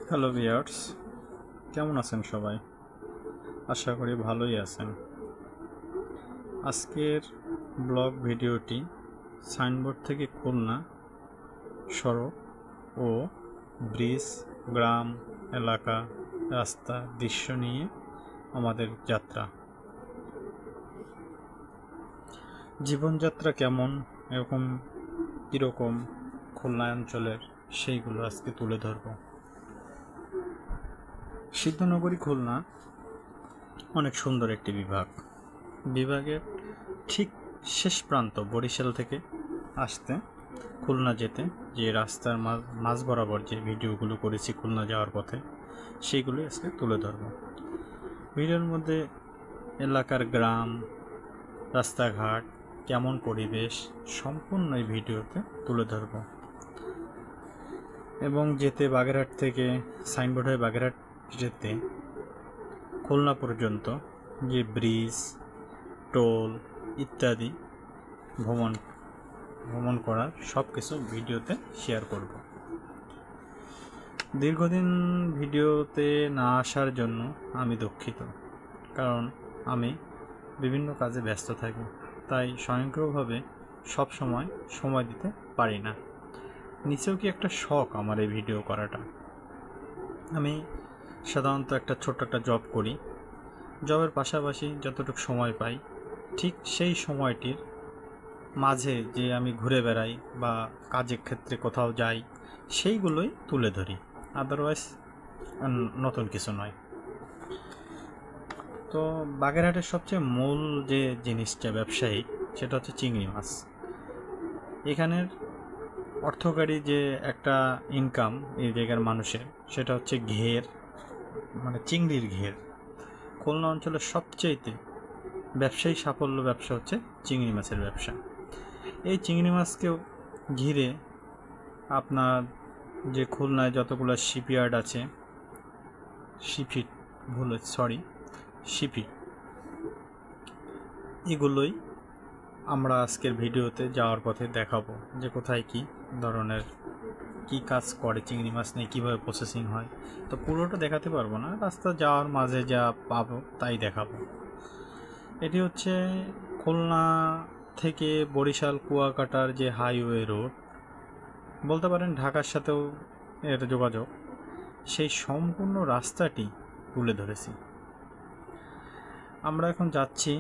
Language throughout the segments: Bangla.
হ্যালো ভিউয়ার্স, কেমন আছেন সবাই? আশা করি ভালোই আছেন। আজকের ব্লগ ভিডিওটি সাইনবোর্ড থেকে খুলনা সড়ক ও ব্রিজ, গ্রাম, এলাকা, রাস্তা, দৃশ্য নিয়ে আমাদের যাত্রা। জীবনযাত্রা কেমন, কীরকম খুলনা অঞ্চলের, সেইগুলো আজকে তুলে ধরব। সিদ্ধনগরী খুলনা অনেক সুন্দর একটি বিভাগের ঠিক শেষ প্রান্ত বরিশাল থেকে আসতে খুলনা যেতে যে রাস্তার মাঝ বরাবর যে ভিডিওগুলো করেছি খুলনা যাওয়ার পথে, সেইগুলো আজকে তুলে ধরব। ভিডিওর মধ্যে এলাকার গ্রাম, রাস্তাঘাট, কেমন পরিবেশ সম্পূর্ণ এই ভিডিওতে তুলে ধরব। এবং যেতে বাগেরহাট থেকে সাইনবোর্ড হয়ে বাগেরহাট যেতে খুলনা পর্যন্ত যে ব্রিজ, টোল ইত্যাদি ভ্রমণ করার সব কিছু ভিডিওতে শেয়ার করব। দীর্ঘদিন ভিডিওতে না আসার জন্য আমি দুঃখিত, কারণ আমি বিভিন্ন কাজে ব্যস্ত থাকি, তাই স্বয়ংক্রিয়ভাবে সব সময় দিতে পারি না। নিচেও কি একটা শখ আমার এই ভিডিও করাটা। আমি সাধারণত ছোট্ট একটা জব করি। জবের পাশাপাশি যতটুকু সময় পাই, ঠিক সেই সময়টির মাঝে যে আমি ঘুরে বেড়াই বা কাজের ক্ষেত্রে কোথাও যাই, সেইগুলোই তুলে ধরি। আদারওয়াইজ নতুন কিছু নয়। তো বাগেরহাটের সবচেয়ে মূল যে জিনিসটা ব্যবসায়িক, সেটা হচ্ছে চিংড়ি মাছ। এখানের অর্থকারী যে একটা ইনকাম এই জায়গার মানুষের, সেটা হচ্ছে ঘের, মানে চিংড়ির ঘের। খুলনা অঞ্চলের সবচেয়েতে ব্যবসায়ী সাফল্য ব্যবসা হচ্ছে চিংড়ি মাছের ব্যবসা। এই চিংড়ি মাছকেও ঘিরে আপনার যে খুলনায় যতগুলো শিপইয়ার্ড আছে, শিপইয়ার্ড এগুলোই আমরা আজকের ভিডিওতে যাওয়ার পথে দেখাবো, যে কোথায় কি ধরনের কি কাজ করে চিংড়ি মাছ নিয়ে, কীভাবে প্রসেসিং হয়। তো পুরোটা দেখাতে পারবো না, রাস্তা যাওয়ার মাঝে যা পাবো তাই দেখাবো। এটি হচ্ছে খুলনা থেকে বরিশাল কুয়াকাটার যে হাইওয়ে রোড, বলতে পারেন ঢাকার সাথেও এর যোগাযোগ, সেই সম্পূর্ণ রাস্তাটি তুলে ধরেছি। আমরা এখন যাচ্ছি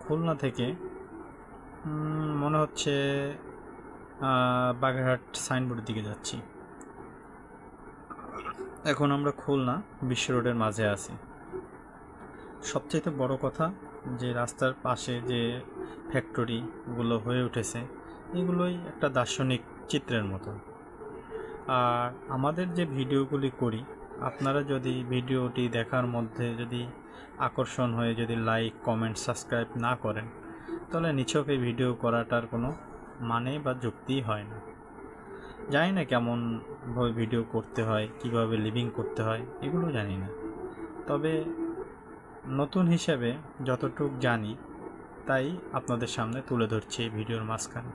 খুলনা থেকে, মনে হচ্ছে বাগেরহাট সাইনবোর্ডের দিকে যাচ্ছি। এখন আমরা খুলনা বিশ্ব রোডের মাঝে আছি। সবচেয়ে বড় কথা, যে রাস্তার পাশে যে ফ্যাক্টরিগুলো হয়ে উঠেছে, এগুলোই একটা দার্শনিক চিত্রের মতো। আর আমাদের যে ভিডিওগুলি করি, আপনারা যদি ভিডিওটি দেখার মধ্যে যদি আকর্ষণ হয়ে যদি লাইক, কমেন্ট, সাবস্ক্রাইব না করেন, তাহলে নিছক এই ভিডিও করাটার কোনো মানে বা যুক্তিই হয় না। জানি না কেমনভাবে ভিডিও করতে হয়, কিভাবে লিভিং করতে হয়, এগুলো জানি না। তবে নতুন হিসেবে যতটুকু জানি তাই আপনাদের সামনে তুলে ধরছি এই ভিডিওর মাঝখানে।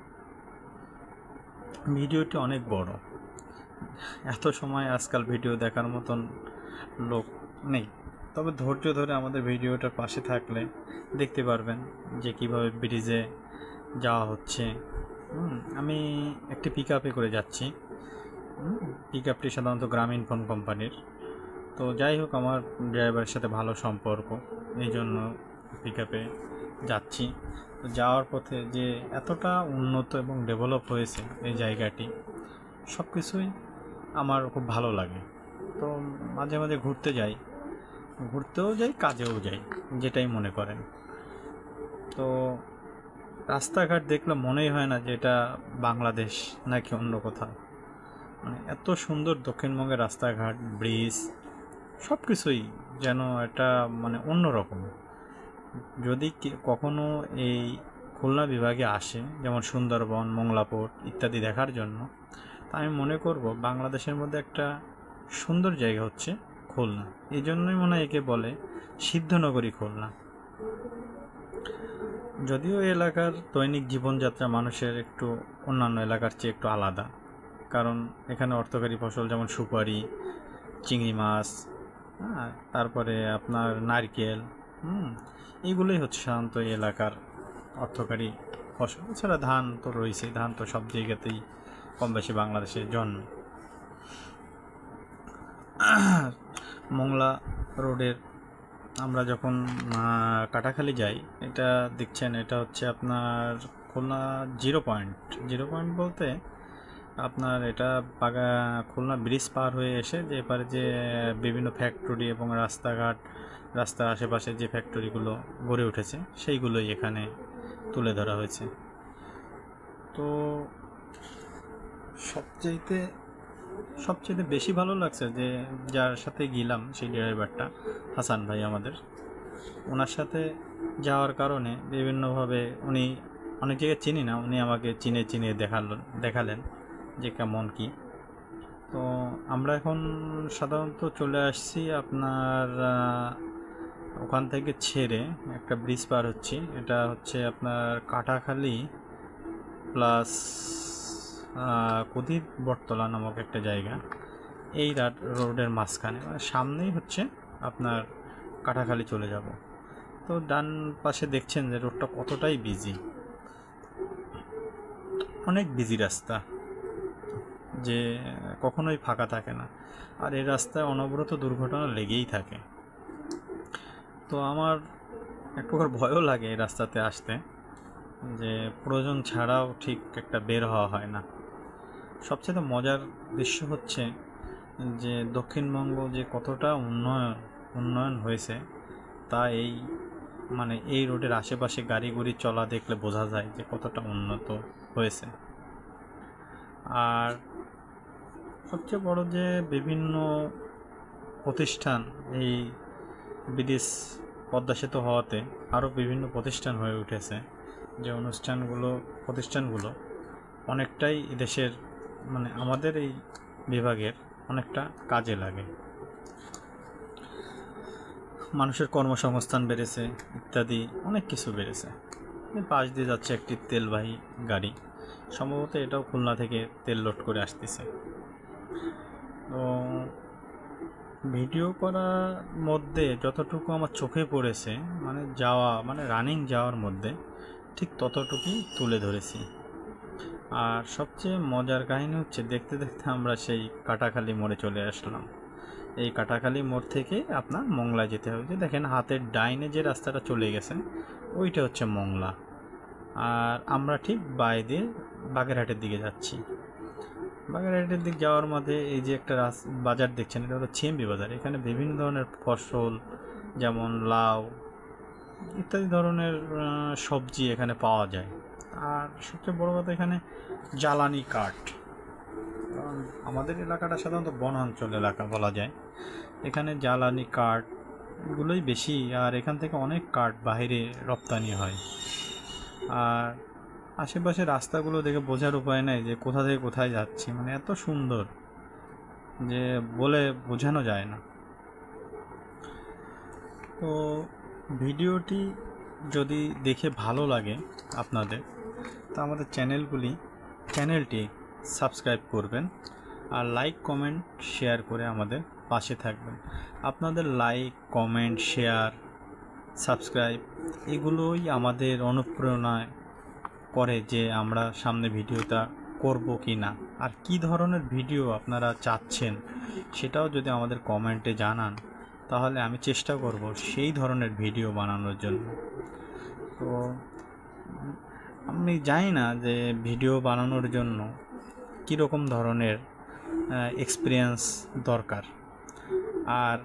ভিডিওটি অনেক বড়, এত সময় আজকাল ভিডিও দেখার মতন লোক নেই। তবে ধৈর্য ধরে আমাদের ভিডিওটার পাশে থাকলে দেখতে পারবেন যে কিভাবে ব্রিজে যাওয়া হচ্ছে। আমি একটি পিকআপে করে যাচ্ছি। পিকআপটি সাধারণত গ্রামীণ ফোন কোম্পানির। তো যাই হোক, আমার ড্রাইভারের সাথে ভালো সম্পর্ক, এই জন্য পিকআপে যাচ্ছি। তো যাওয়ার পথে যে এতটা উন্নত এবং ডেভেলপ হয়েছে এই জায়গাটি, সব কিছুই আমার খুব ভালো লাগে। তো মাঝে মাঝে ঘুরতেও যাই, কাজেও যাই, যেটাই মনে করেন। তো রাস্তাঘাট দেখলে মনেই হয় না যে এটা বাংলাদেশ নাকি অন্য কোথাও। মানে এত সুন্দর দক্ষিণবঙ্গের রাস্তাঘাট, ব্রিজ, সব কিছুই যেন এটা মানে অন্যরকম। যদি কখনো এই খুলনা বিভাগে আসে, যেমন সুন্দরবন, মংলাপোট ইত্যাদি দেখার জন্য, তা আমি মনে করব বাংলাদেশের মধ্যে একটা সুন্দর জায়গা হচ্ছে খুলনা। এই জন্যই মনে হয় একে বলে সিদ্ধনগরী খুলনা। যদিও এই এলাকার দৈনিক জীবনযাত্রা মানুষের একটু অন্যান্য এলাকার চেয়ে একটু আলাদা, কারণ এখানে অর্থকারী ফসল যেমন সুপারি, চিংড়ি মাছ, হ্যাঁ, তারপরে আপনার নারকেল, এইগুলোই হচ্ছে সাধারণত এই এলাকার অর্থকারী ফসল। এছাড়া ধান তো রয়েছে, ধান তো সব জায়গাতেই কম বেশি বাংলাদেশে জন্মে। মংলা রোডের আমরা যখন কাটাখালী যাই, এটা দেখছেন, এটা হচ্ছে আপনার খুলনা 0 পয়েন্ট। 0 পয়েন্ট বলতে আপনার এটা খুলনা ব্রিজ পার হয়ে এসে যে এপারে যে বিভিন্ন ফ্যাক্টরি এবং রাস্তাঘাট, রাস্তার আশেপাশে যে ফ্যাক্টরিগুলো গড়ে উঠেছে সেইগুলোই এখানে তুলে ধরা হয়েছে। তো সবচেয়ে বেশি ভালো লাগছে যে যার সাথে গেলাম সেই ড্রাইভারটা হাসান ভাই আমাদের, ওনার সাথে যাওয়ার কারণে বিভিন্নভাবে উনি অনেক জায়গায় চিনি না, উনি আমাকে চিনে দেখালেন যে কেমন কি। তো আমরা এখন সাধারণত চলে আসছি আপনার ওখান থেকে ছেড়ে একটা ব্রিজ পার হচ্ছি। এটা হচ্ছে আপনার কাটাখালী প্লাস কুদির বটতলা নামক একটা জায়গা। এই রোডের মাঝখানে সামনেই হচ্ছে আপনার কাটাখালী চলে যাব। তো ডান পাশে দেখছেন যে রোডটা কতটাই বিজি, অনেক বিজি রাস্তা, যে কখনোই ফাঁকা থাকে না। আর এই রাস্তায় অনবরত দুর্ঘটনা লেগেই থাকে। তো আমার এক প্রকার ভয়ও লাগে এই রাস্তাতে আসতে, যে প্রয়োজন ছাড়াও ঠিক একটা বের হওয়া হয় না। সবচেয়ে মজার দৃশ্য হচ্ছে যে দক্ষিণবঙ্গ যে কতটা উন্নয়ন হয়েছে তা এই রোডের আশেপাশে গাড়ি গুড়ি চলা দেখলে বোঝা যায় যে কতটা উন্নত হয়েছে। আর সবচেয়ে বড় যে বিভিন্ন প্রতিষ্ঠান, এই ব্রিজ পদ্মা সেতু হওয়াতে আরও বিভিন্ন প্রতিষ্ঠান হয়ে উঠেছে, যে প্রতিষ্ঠানগুলো অনেকটাই দেশের আমাদের এই বিভাগের অনেকটা কাজে লাগে। মানুষের কর্মসংস্থান বেড়েছে, ইত্যাদি অনেক কিছু বেড়েছে। পাশ দিয়ে যাচ্ছে একটি তেলবাহী গাড়ি, সম্ভবত এটাও খুলনা থেকে তেল লোড করে আসতেছে। তো ভিডিও করার মধ্যে যতটুকু আমার চোখে পড়েছে, রানিং যাওয়ার মধ্যে ঠিক ততটুকুই তুলে ধরেছি। আর সবচেয়ে মজার কাহিনী হচ্ছে দেখতে দেখতে আমরা সেই কাটাখালী মোড়ে চলে আসলাম। এই কাটাখালী মোড় থেকে আপনার মংলায় যেতে হবে। যে দেখেন হাতের ডাইনে যে রাস্তাটা চলে গেছে ওইটা হচ্ছে মংলা, আর আমরা ঠিক বাই দিয়ে বাগেরহাটের দিকে যাচ্ছি। বাগেরহাটের দিক যাওয়ার মধ্যে এই যে একটা বাজার দেখছেন, এটা হলো ছিএমবি বাজার। এখানে বিভিন্ন ধরনের ফসল যেমন লাউ ইত্যাদি ধরনের সবজি এখানে পাওয়া যায়। আর সবচেয়ে বড় কথা, এখানে জ্বালানি কাঠ, কারণ আমাদের এলাকাটা সাধারণত বনাঞ্চল এলাকা বলা যায়, এখানে জ্বালানি কাঠগুলোই বেশি। আর এখান থেকে অনেক কাঠ বাইরে রপ্তানি হয়। আর আশেপাশে রাস্তাগুলো দেখে বোঝার উপায় নাই যে কোথা থেকে কোথায় যাচ্ছি, এত সুন্দর যে বলে বোঝানো যায় না। তো ভিডিওটি যদি দেখে ভালো লাগে আপনাদের, তো আমাদের চ্যানেলটি সাবস্ক্রাইব করবেন, আর লাইক কমেন্ট শেয়ার করে আমাদের পাশে থাকবেন। আপনাদের লাইক কমেন্ট শেয়ার সাবস্ক্রাইব এগুলোই আমাদের অনুপ্রেরণায় করে যে আমরা সামনে ভিডিওটা করব কি না, আর কি ধরনের ভিডিও আপনারা চাচ্ছেন সেটাও যদি আমাদের কমেন্টে জানান, তাহলে আমি চেষ্টা করব সেই ধরনের ভিডিও বানানোর জন্য। তো আমি জানি না যে ভিডিও বানানোর জন্য কীরকম ধরনের এক্সপিরিয়েন্স দরকার, আর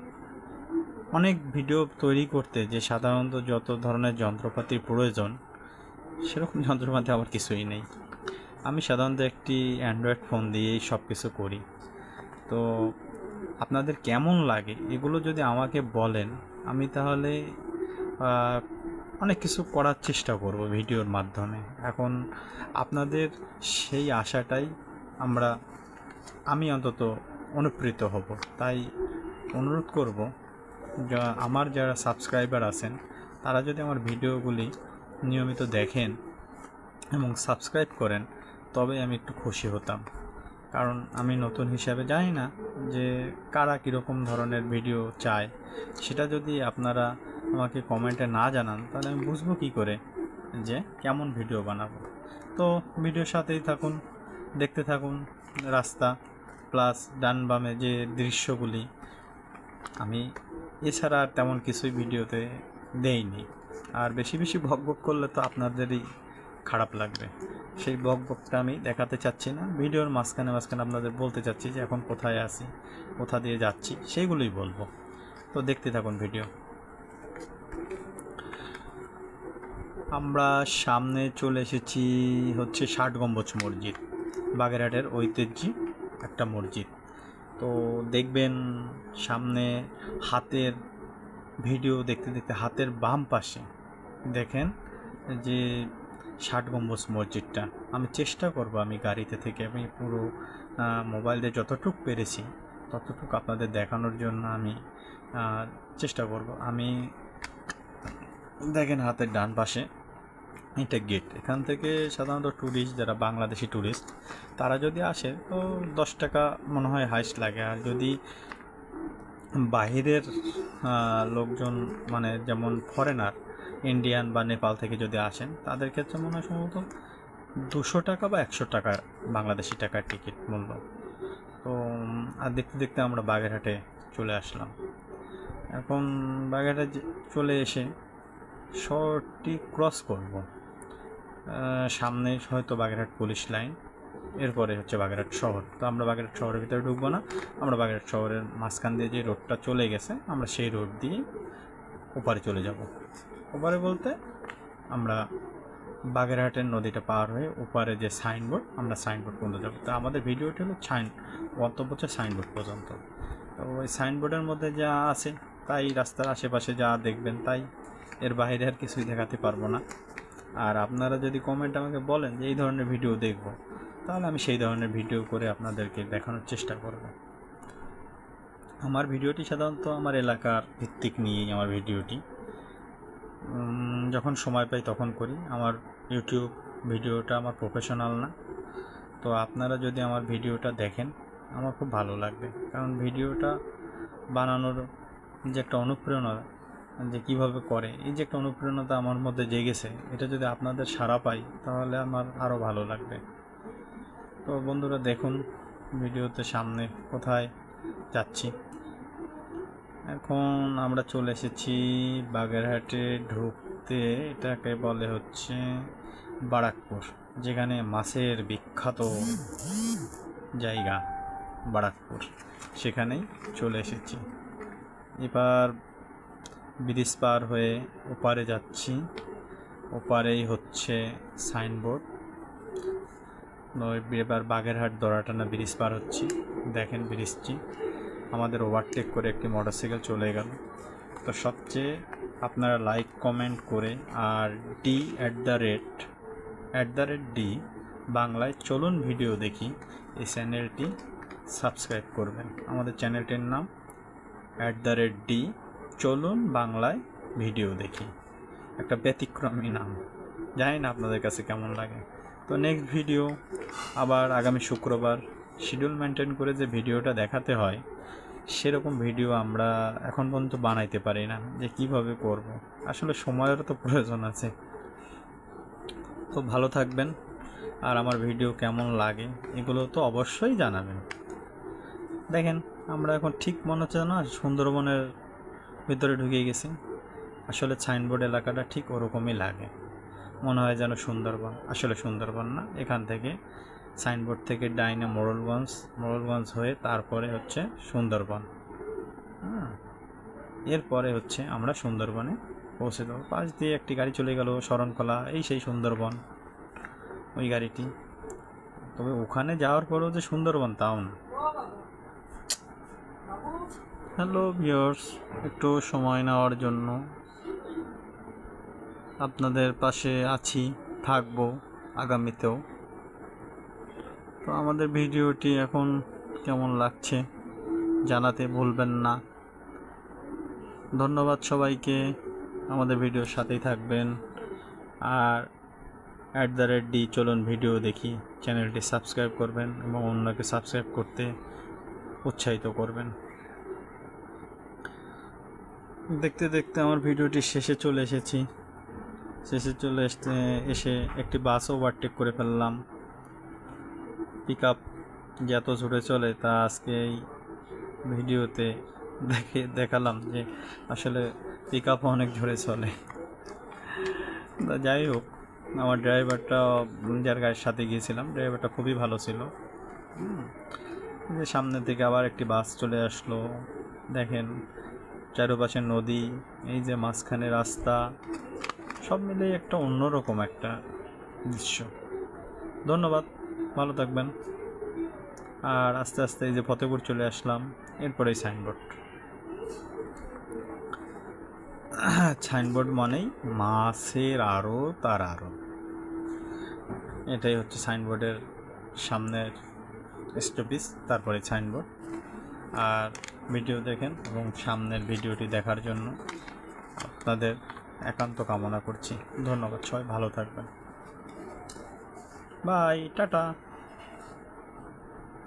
অনেক ভিডিও তৈরি করতে যে সাধারণত যত ধরনের যন্ত্রপাতির প্রয়োজন সেরকম যন্ত্রপাতি আমার কিছুই নেই। আমি সাধারণত একটি অ্যান্ড্রয়েড ফোন দিয়েই সব কিছু করি। তো আপনাদের কেমন লাগে এগুলো যদি আমাকে বলেন, আমি তাহলে অনেক কিছু করার চেষ্টা করব ভিডিওর মাধ্যমে। এখন আপনাদের সেই আশাটাই আমি অন্তত অনুপ্রেরিত হব। তাই অনুরোধ করব, আমার যারা সাবস্ক্রাইবার আছেন তারা যদি আমার ভিডিওগুলি নিয়মিত দেখেন এবং সাবস্ক্রাইব করেন, তবে আমি একটু খুশি হতাম। কারণ আমি নতুন হিসাবে জানি না যে কারা কীরকম ধরনের ভিডিও চায়। সেটা যদি আপনারা আমাকে কমেন্টে না জানান তাহলে আমি বুঝবো কী করে যে কেমন ভিডিও বানাবো। তো ভিডিওর সাথেই থাকুন, দেখতে থাকুন রাস্তা প্লাস ডান বামে যে দৃশ্যগুলি। আমি এছাড়া আর তেমন কিছুই ভিডিওতে দেইনি। আর বেশি বেশি বকবক করলে তো আপনাদেরই খারাপ লাগবে, সেই বকবকটা আমি দেখাতে চাচ্ছি না। ভিডিওর মাঝখানে আপনাদের বলতে চাচ্ছি যে এখন কোথায় আছি, কোথা দিয়ে যাচ্ছি, সেইগুলোই বলবো। তো দেখতে থাকুন ভিডিও। আমরা সামনে চলে এসেছি হচ্ছে 60 গম্বুজ মসজিদ, বাগেরহাটের ঐতিহ্যি একটা মসজিদ। তো দেখবেন সামনে হাতের ভিডিও দেখতে দেখতে হাতের বাম পাশে দেখেন যে 60 গম্বুজ মসজিদটা। আমি চেষ্টা করব আমি গাড়িতে থেকে আমি পুরো মোবাইল দিয়ে যতটুকু পেরেছি ততটুকু আপনাদের দেখানোর জন্য আমি চেষ্টা করব। আমি দেখেন হাতের ডান পাশে এটা গেট। এখান থেকে সাধারণত ট্যুরিস্ট যারা বাংলাদেশি ট্যুরিস্ট তারা যদি আসে তো 10 টাকা মনে হয় হাইস্ট লাগে। আর যদি বাহিরের লোকজন মানে যেমন ফরেনার ইন্ডিয়ান বা নেপাল থেকে যদি আসেন তাদের ক্ষেত্রে মনে হয় সম্ভবত 200 টাকা বা 100 টাকা বাংলাদেশি টাকার টিকিট মূল্য। তো আর দেখতে দেখতে আমরা বাগেরহাটে চলে আসলাম। এখন বাগেরহাটে চলে এসে শহরটি ক্রস করব। সামনে হয়তো বাগেরহাট পুলিশ লাইন, এরপরে হচ্ছে বাগেরহাট শহর। তো আমরা বাগেরহাট শহরের ভিতরে ঢুকবো না, আমরা বাগেরহাট শহরের মাঝখান দিয়ে যে রোডটা চলে গেছে আমরা সেই রোড দিয়ে ওপারে চলে যাব। ওপারে বলতে আমরা বাগেরহাটের নদীটা পার হয়ে ওপারে যে সাইনবোর্ড, আমরা সাইনবোর্ড পর্যন্ত যাব। তো আমাদের ভিডিওটি হলো গন্তব্য হচ্ছে সাইনবোর্ড পর্যন্ত। তো ওই সাইনবোর্ডের মধ্যে যা আছে তাই, রাস্তার আশেপাশে যা দেখবেন তাই, এর বাইরে আর কিছুই দেখাতে পারবো না। আর আপনারা যদি কমেন্ট আমাকে বলেন যে এই ধরনের ভিডিও দেখব, তাহলে আমি সেই ধরনের ভিডিও করে আপনাদেরকে দেখানোর চেষ্টা করব। আমার ভিডিওটি সাধারণত আমার এলাকার ভিত্তিক নিয়েই আমার ভিডিওটি যখন সময় পাই তখন করি। আমার ইউটিউব ভিডিওটা আমার প্রফেশনাল না। তো আপনারা যদি আমার ভিডিওটা দেখেন আমার খুব ভালো লাগবে, কারণ ভিডিওটা বানানোর যে একটা অনুপ্রেরণা যে কীভাবে করে, এই যে একটা অনুপ্রেরণাটা আমার মধ্যে জেগেছে, এটা যদি আপনাদের সাড়া পাই তাহলে আমার আরও ভালো লাগবে। তো বন্ধুরা দেখুন ভিডিওতে সামনে কোথায় যাচ্ছি। এখন আমরা চলে এসেছি বাগেরহাটে ঢুকতে, এটাকে বলে হচ্ছে বারাকপুর, যেখানে মাছের বিখ্যাত জায়গা বারাকপুর, সেখানেই চলে এসেছি। এবার ব্রিজ পার হয়ে ওপারে যাচ্ছি। ওপারেই হচ্ছে সাইনবোর্ড। এবার বাগেরহাট দড়াটানা ব্রিজ পার হচ্ছি। দেখেন ব্রিজটি আমাদের ওভারটেক করে একটি মোটরসাইকেল চলে গেল। তো সবচেয়ে আপনারা লাইক কমেন্ট করে আর @D বাংলায় চলুন ভিডিও দেখি এই চ্যানেলটি সাবস্ক্রাইব করবেন। আমাদের চ্যানেলটির নাম @D চলুন বাংলায় ভিডিও দেখি, একটা ব্যতিক্রমী নাম। জানি না আপনাদের কাছে কেমন লাগে। তো নেক্সট ভিডিও আবার আগামী শুক্রবার শিডিউল মেনটেন করে যে ভিডিওটা দেখাতে হয় সেরকম ভিডিও আমরা এখন পর্যন্ত বানাইতে পারি না, যে কিভাবে করব। আসলে সময়েরও তো প্রয়োজন আছে। তো ভালো থাকবেন, আর আমার ভিডিও কেমন লাগে এগুলো তো অবশ্যই জানাবেন। দেখেন আমরা এখন ঠিক মনে হচ্ছে না সুন্দরবনের ভিতরে ঢুকে গেছি। আসলে সাইনবোর্ড এলাকাটা ঠিক ওরকমই লাগে, মনে হয় যেন সুন্দরবন। আসলে সুন্দরবন না, এখান থেকে সাইনবোর্ড থেকে ডাইনে মোড়লগঞ্জ হয়ে তারপরে হচ্ছে সুন্দরবন। এরপরে হচ্ছে আমরা সুন্দরবনে পৌঁছে দেবো। পাশ দিয়ে একটি গাড়ি চলে গেল শরণখোলা, এই সেই সুন্দরবন ওই গাড়িটি। তবে ওখানে যাওয়ার পরেও যে সুন্দরবন তাও না। হ্যালো ভিউয়ার্স, একটু সময় নেওয়ার জন্য আপনাদের পাশে আছি, থাকবো আগামীতেও। তো আমাদের ভিডিওটি এখন কেমন লাগছে জানাতে ভুলবেন না। ধন্যবাদ সবাইকে, আমাদের ভিডিওর সাথেই থাকবেন। আর @d চলুন ভিডিও দেখি চ্যানেলটি সাবস্ক্রাইব করবেন এবং অন্যকে সাবস্ক্রাইব করতে উৎসাহিত করবেন। দেখতে দেখতে আমার ভিডিওটি শেষে চলে এসেছি। এসে একটি বাস ওভারটেক করে ফেললাম। পিক আপ যে এত জোরে চলে তা আজকে এই ভিডিওতে দেখালাম যে আসলে পিক আপও অনেক জোরে চলে। যাই হোক, আমার ড্রাইভারটা, যার গাড়ির সাথে গিয়েছিলাম, ড্রাইভারটা খুবই ভালো ছিল। যে সামনে থেকে আবার একটি বাস চলে আসলো। দেখেন চারপাশে নদী, এই যে মাঝখানে রাস্তা, সব মিলিয়ে একটা অন্যরকম একটা দৃশ্য। ধন্যবাদ, ভালো থাকবেন। আর আস্তে আস্তে এই যে ফতেপুর চলে আসলাম, এরপরেই সাইনবোর্ড। সাইনবোর্ড মানেই মাছের আড়ত তার আড়ত, এটাই হচ্ছে সাইনবোর্ডের সামনের স্টপেজ, তারপরে সাইনবোর্ড। আর ভিডিও দেখেন এবং সামনের ভিডিওটি দেখার জন্য আপনাদের একান্ত কামনা করছি। ধন্যবাদ, সবাই ভালো থাকবেন। Bye, tata.